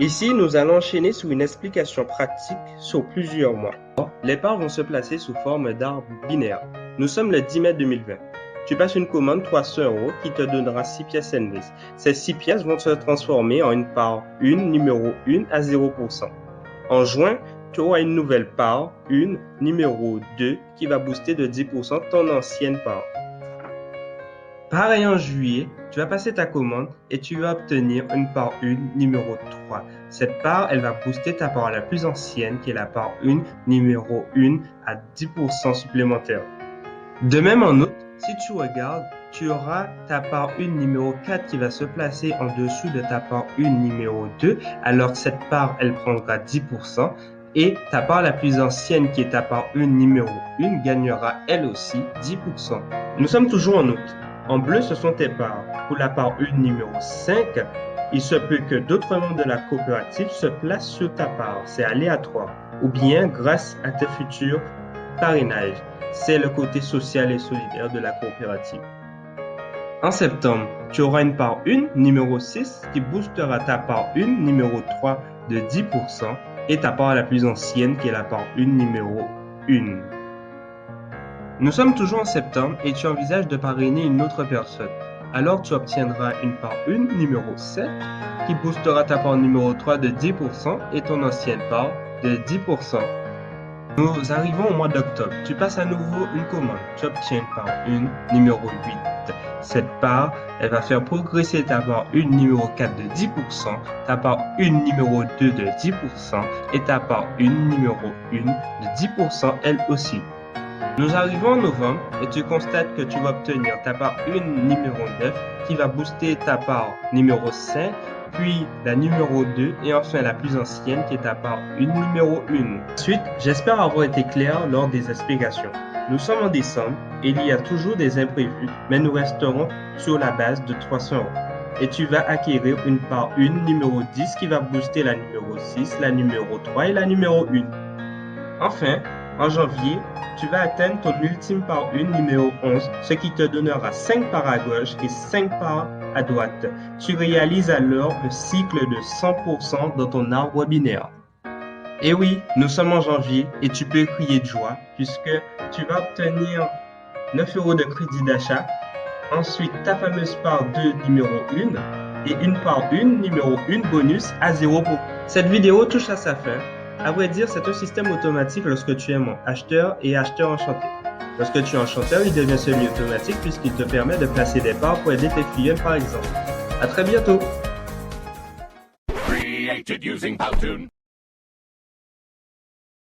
Ici, nous allons enchaîner sur une explication pratique sur plusieurs mois. Les parts vont se placer sous forme d'arbre binaire. Nous sommes le 10 mai 2020. Tu passes une commande 300 € qui te donnera 6 pièces Zenlist. Ces 6 pièces vont se transformer en une part 1 numéro 1 à 0%. En juin, tu auras une nouvelle part 1 numéro 2 qui va booster de 10% ton ancienne part. Pareil en juillet, tu vas passer ta commande et tu vas obtenir une part 1 numéro 3. Cette part, elle va booster ta part la plus ancienne qui est la part 1 numéro 1 à 10% supplémentaire. De même en août, si tu regardes, tu auras ta part 1 numéro 4 qui va se placer en dessous de ta part 1 numéro 2, alors que cette part, elle prendra 10%. Et ta part la plus ancienne qui est ta part 1 numéro 1 gagnera elle aussi 10%. Nous sommes toujours en août. En bleu, ce sont tes parts. Pour la part 1 numéro 5, il se peut que d'autres membres de la coopérative se placent sur ta part. C'est aléatoire. Ou bien grâce à tes futurs parrainages. C'est le côté social et solidaire de la coopérative. En septembre, tu auras une part 1 numéro 6 qui boostera ta part 1 numéro 3 de 10% et ta part la plus ancienne qui est la part 1 numéro 1. Nous sommes toujours en septembre et tu envisages de parrainer une autre personne. Alors tu obtiendras une part 1 numéro 7 qui boostera ta part numéro 3 de 10% et ton ancienne part de 10%. Nous arrivons au mois d'octobre. Tu passes à nouveau une commande. Tu obtiens une part 1 numéro 8. Cette part, elle va faire progresser ta part 1 numéro 4 de 10%, ta part 1 numéro 2 de 10% et ta part 1 numéro 1 de 10% elle aussi. Nous arrivons en novembre et tu constates que tu vas obtenir ta part 1 numéro 9 qui va booster ta part numéro 5, puis la numéro 2 et enfin la plus ancienne qui est ta part 1 numéro 1. Ensuite, j'espère avoir été clair lors des explications. Nous sommes en décembre et il y a toujours des imprévus, mais nous resterons sur la base de 300 €. Et tu vas acquérir une part 1 numéro 10 qui va booster la numéro 6, la numéro 3 et la numéro 1. Enfin, en janvier, tu vas atteindre ton ultime part 1 numéro 11, ce qui te donnera 5 parts à gauche et 5 parts à droite. Tu réalises alors le cycle de 100% dans ton arbre binaire. Et oui, nous sommes en janvier et tu peux crier de joie puisque tu vas obtenir 9 € de crédit d'achat, ensuite ta fameuse part 2 numéro 1 et une part 1 numéro 1 bonus à 0%. Cette vidéo touche à sa fin. À vrai dire, c'est un système automatique lorsque tu es mon acheteur et acheteur enchanté. Lorsque tu es enchanteur, il devient semi-automatique puisqu'il te permet de placer des parts pour aider tes clients par exemple. À très bientôt! Created using Powtoon.